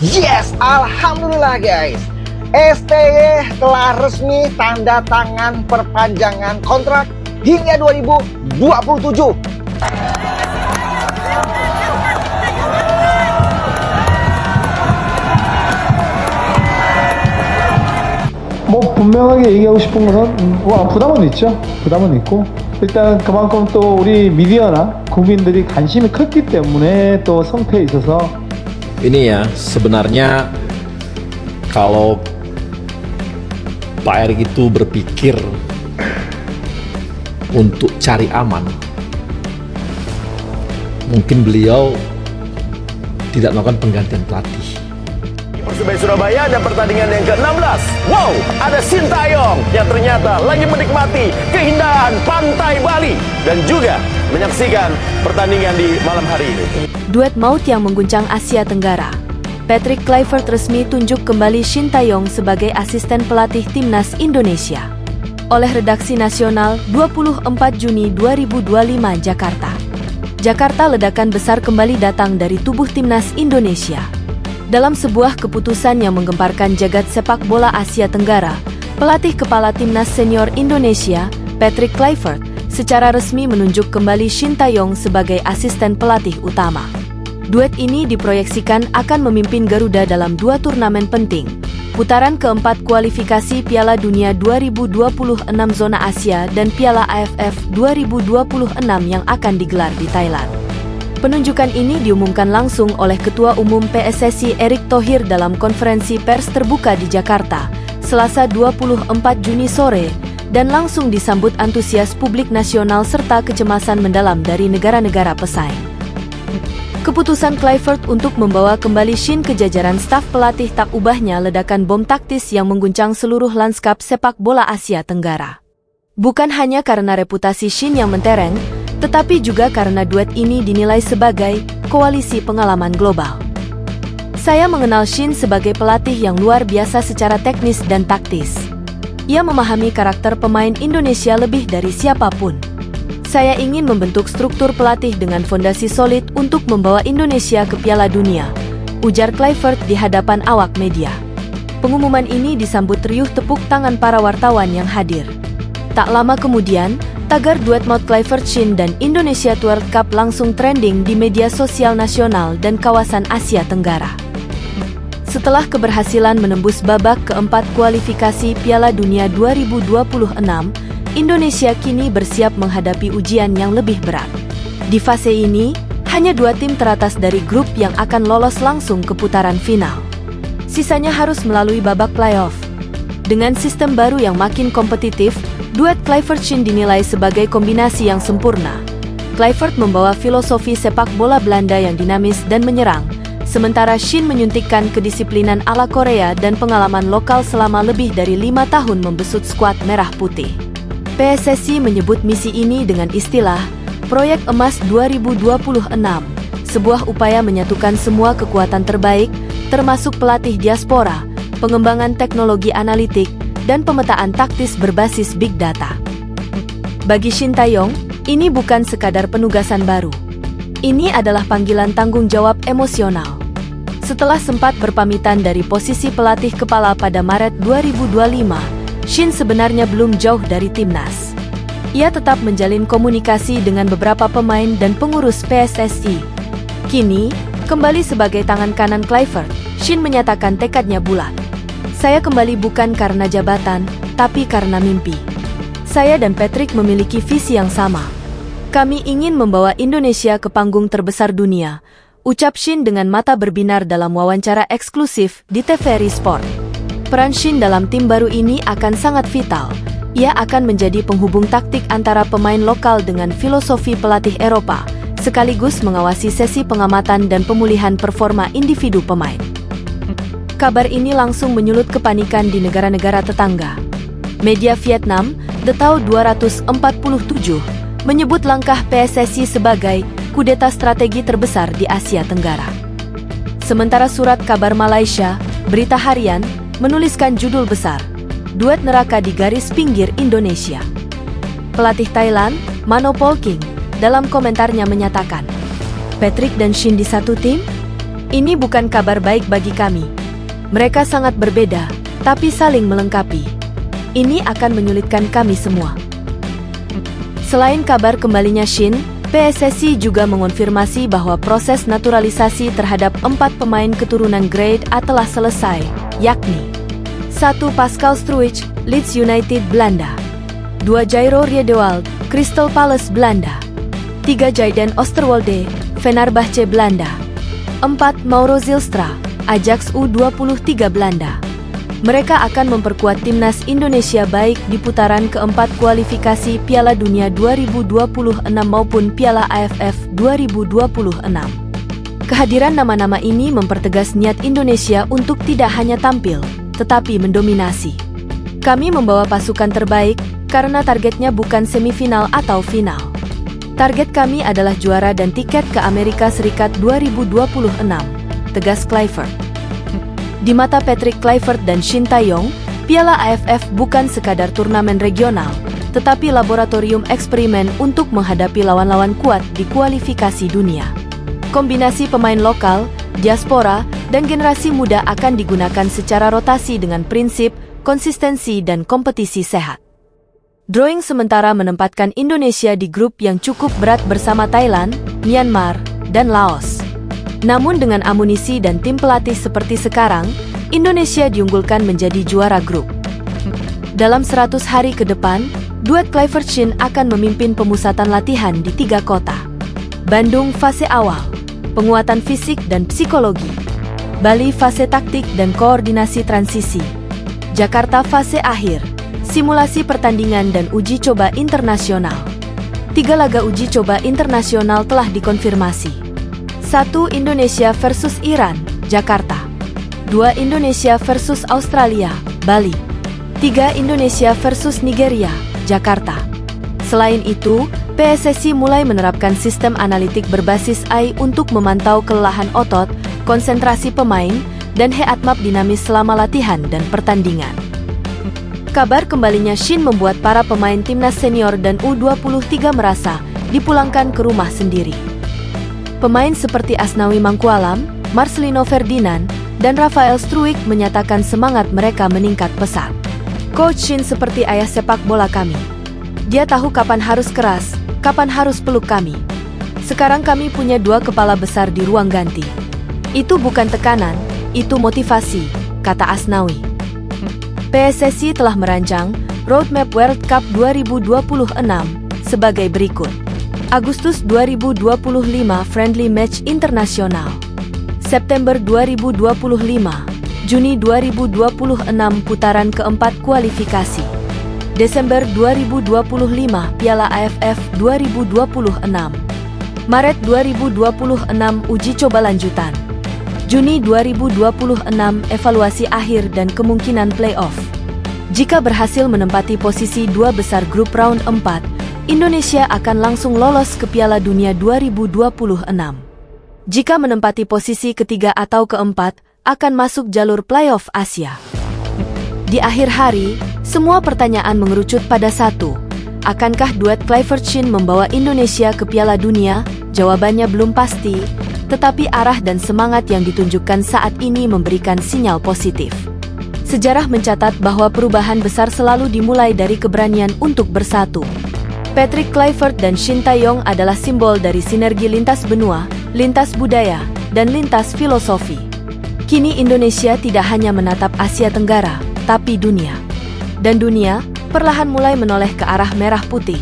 Yes, alhamdulillah guys. STY telah resmi tanda tangan perpanjangan kontrak hingga 2027. 뭐 분명하게 얘기하고 싶은 것은 부담은 있죠. 부담은 있고 일단 그만큼 또 우리 미디어나 국민들이 관심이 컸기 때문에 또 성패에 있어서 Ini ya, sebenarnya kalau Pak Erick itu berpikir untuk cari aman, mungkin beliau tidak melakukan penggantian pelatih. Persebaya Surabaya dan pertandingan yang ke-16. Wow, ada Sintayong yang ternyata lagi menikmati keindahan pantai Bali dan juga menyaksikan pertandingan di malam hari ini. Duet maut yang mengguncang Asia Tenggara. Patrick Kluivert resmi tunjuk kembali Sintayong sebagai asisten pelatih Timnas Indonesia. Oleh Redaksi Nasional, 24 Juni 2025 Jakarta. Jakarta, ledakan besar kembali datang dari tubuh Timnas Indonesia. Dalam sebuah keputusan yang menggemparkan jagat sepak bola Asia Tenggara, pelatih kepala Timnas Senior Indonesia, Patrick Kluivert, secara resmi menunjuk kembali Sintayong sebagai asisten pelatih utama. Duet ini diproyeksikan akan memimpin Garuda dalam dua turnamen penting, putaran keempat kualifikasi Piala Dunia 2026 Zona Asia dan Piala AFF 2026 yang akan digelar di Thailand. Penunjukan ini diumumkan langsung oleh Ketua Umum PSSI Erick Thohir dalam konferensi pers terbuka di Jakarta, Selasa 24 Juni sore, dan langsung disambut antusias publik nasional serta kecemasan mendalam dari negara-negara pesaing. Keputusan Kluivert untuk membawa kembali Shin ke jajaran staf pelatih tak ubahnya ledakan bom taktis yang mengguncang seluruh lanskap sepak bola Asia Tenggara. Bukan hanya karena reputasi Shin yang mentereng, tetapi juga karena duet ini dinilai sebagai koalisi pengalaman global. Saya mengenal Shin sebagai pelatih yang luar biasa secara teknis dan taktis. Ia memahami karakter pemain Indonesia lebih dari siapapun. Saya ingin membentuk struktur pelatih dengan fondasi solid untuk membawa Indonesia ke Piala Dunia, ujar Kluivert di hadapan awak media. Pengumuman ini disambut riuh tepuk tangan para wartawan yang hadir. Tak lama kemudian, tagar duet maut Kluivert-Shin dan Indonesia World Cup langsung trending di media sosial nasional dan kawasan Asia Tenggara. Setelah keberhasilan menembus babak keempat kualifikasi Piala Dunia 2026, Indonesia kini bersiap menghadapi ujian yang lebih berat. Di fase ini, hanya dua tim teratas dari grup yang akan lolos langsung ke putaran final. Sisanya harus melalui babak playoff. Dengan sistem baru yang makin kompetitif, duet Kluivert-Shin dinilai sebagai kombinasi yang sempurna. Kluivert membawa filosofi sepak bola Belanda yang dinamis dan menyerang, sementara Shin menyuntikkan kedisiplinan ala Korea dan pengalaman lokal selama lebih dari 5 tahun membesut skuad merah putih. PSSI menyebut misi ini dengan istilah Proyek Emas 2026, sebuah upaya menyatukan semua kekuatan terbaik, termasuk pelatih diaspora, pengembangan teknologi analitik, dan pemetaan taktis berbasis big data. Bagi Sintayong, ini bukan sekadar penugasan baru. Ini adalah panggilan tanggung jawab emosional. Setelah sempat berpamitan dari posisi pelatih kepala pada Maret 2025, Shin sebenarnya belum jauh dari timnas. Ia tetap menjalin komunikasi dengan beberapa pemain dan pengurus PSSI. Kini, kembali sebagai tangan kanan Kluivert, Shin menyatakan tekadnya bulat. Saya kembali bukan karena jabatan, tapi karena mimpi. Saya dan Patrick memiliki visi yang sama. Kami ingin membawa Indonesia ke panggung terbesar dunia, ucap Shin dengan mata berbinar dalam wawancara eksklusif di TVRI Sport. Peran Shin dalam tim baru ini akan sangat vital. Ia akan menjadi penghubung taktik antara pemain lokal dengan filosofi pelatih Eropa, sekaligus mengawasi sesi pengamatan dan pemulihan performa individu pemain. Kabar ini langsung menyulut kepanikan di negara-negara tetangga. Media Vietnam, The Tao 247, menyebut langkah PSSI sebagai kudeta strategi terbesar di Asia Tenggara. Sementara surat kabar Malaysia, Berita Harian, menuliskan judul besar, Duet Neraka di Garis Pinggir Indonesia. Pelatih Thailand, Mano Polking, dalam komentarnya menyatakan, Patrick dan Shin di satu tim? Ini bukan kabar baik bagi kami. Mereka sangat berbeda, tapi saling melengkapi. Ini akan menyulitkan kami semua. Selain kabar kembalinya Shin, PSSI juga mengonfirmasi bahwa proses naturalisasi terhadap 4 pemain keturunan Grade A telah selesai, yakni 1. Pascal Struijk, Leeds United Belanda, 2. Jairo Riedewald, Crystal Palace Belanda, 3. Jayden Oosterwolde, Fenerbahce Belanda, 4. Mauro Zylstra, Ajax U23 Belanda. Mereka akan memperkuat timnas Indonesia baik di putaran keempat kualifikasi Piala Dunia 2026 maupun Piala AFF 2026. Kehadiran nama-nama ini mempertegas niat Indonesia untuk tidak hanya tampil, tetapi mendominasi. Kami membawa pasukan terbaik karena targetnya bukan semifinal atau final. Target kami adalah juara dan tiket ke Amerika Serikat 2026, tegas Kluivert. Di mata Patrick Kluivert dan Shin Tae-yong, Piala AFF bukan sekadar turnamen regional, tetapi laboratorium eksperimen untuk menghadapi lawan-lawan kuat di kualifikasi dunia. Kombinasi pemain lokal, diaspora, dan generasi muda akan digunakan secara rotasi dengan prinsip, konsistensi, dan kompetisi sehat. Drawing sementara menempatkan Indonesia di grup yang cukup berat bersama Thailand, Myanmar, dan Laos. Namun dengan amunisi dan tim pelatih seperti sekarang, Indonesia diunggulkan menjadi juara grup. Dalam 100 hari ke depan, duet Kluivert-Shin akan memimpin pemusatan latihan di 3 kota. Bandung fase awal, penguatan fisik dan psikologi. Bali fase taktik dan koordinasi transisi. Jakarta fase akhir, simulasi pertandingan dan uji coba internasional. 3 laga uji coba internasional telah dikonfirmasi. 1. Indonesia versus Iran, Jakarta. 2. Indonesia versus Australia, Bali. 3. Indonesia versus Nigeria, Jakarta. Selain itu, PSSI mulai menerapkan sistem analitik berbasis AI untuk memantau kelelahan otot, konsentrasi pemain, dan heatmap dinamis selama latihan dan pertandingan. Kabar kembalinya Shin membuat para pemain timnas senior dan U23 merasa dipulangkan ke rumah sendiri. Pemain seperti Asnawi Mangkualam, Marcelino Ferdinand, dan Rafael Struijk menyatakan semangat mereka meningkat pesat. Coach Shin seperti ayah sepak bola kami. Dia tahu kapan harus keras, kapan harus peluk kami. Sekarang kami punya 2 kepala besar di ruang ganti. Itu bukan tekanan, itu motivasi, kata Asnawi. PSSI telah merancang Roadmap World Cup 2026 sebagai berikut. Agustus 2025 Friendly Match Internasional. September 2025, Juni 2026 putaran keempat kualifikasi. Desember 2025 Piala AFF 2026. Maret 2026 uji coba lanjutan. Juni 2026 evaluasi akhir dan kemungkinan playoff. Jika berhasil menempati posisi 2 besar grup round 4, Indonesia akan langsung lolos ke Piala Dunia 2026. Jika menempati posisi ketiga atau keempat, akan masuk jalur playoff Asia. Di akhir hari, semua pertanyaan mengerucut pada satu. Akankah duet Kluivert-Shin membawa Indonesia ke Piala Dunia? Jawabannya belum pasti, tetapi arah dan semangat yang ditunjukkan saat ini memberikan sinyal positif. Sejarah mencatat bahwa perubahan besar selalu dimulai dari keberanian untuk bersatu. Patrick Kluivert dan Shin Tae-yong adalah simbol dari sinergi lintas benua, lintas budaya, dan lintas filosofi. Kini Indonesia tidak hanya menatap Asia Tenggara, tapi dunia. Dan dunia perlahan mulai menoleh ke arah merah putih.